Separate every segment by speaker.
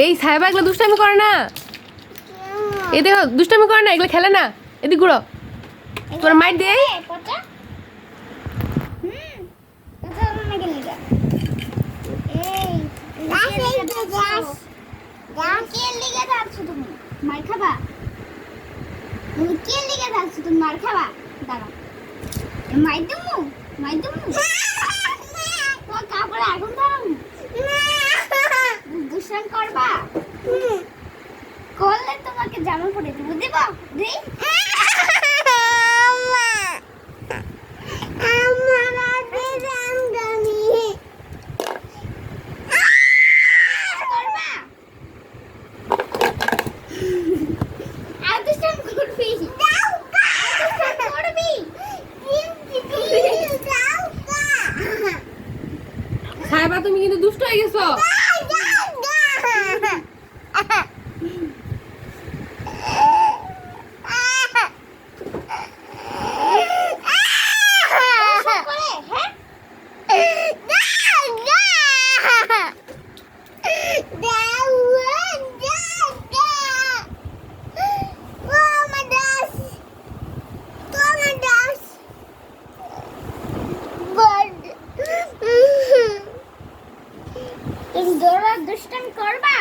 Speaker 1: এই সাহেবা এগুলো দুষ্টামি করে না। এই দেখো দুষ্টামি করে না, এগুলো খেলে না। এদিক ঘুরো, তোর মাইর দে।
Speaker 2: করলে তোমাকে জামা পরে দেবো, দেবো
Speaker 1: সাহেবা তুমি কিন্তু দুষ্ট হয়ে গেছো।
Speaker 2: দুষ্টামি করবা?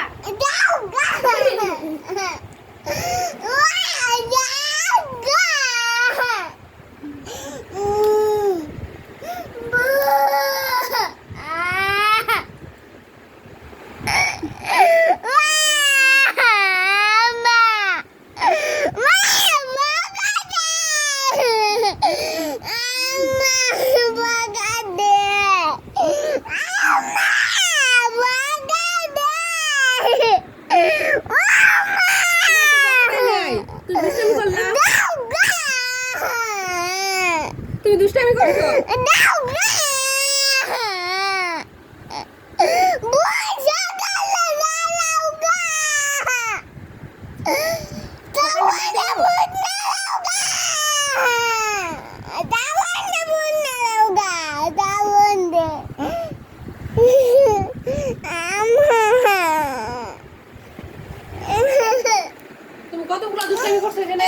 Speaker 2: তুমি দুষ্টামি করছো। তুমি কতগুলো দুষ্টামি করছো এখানে?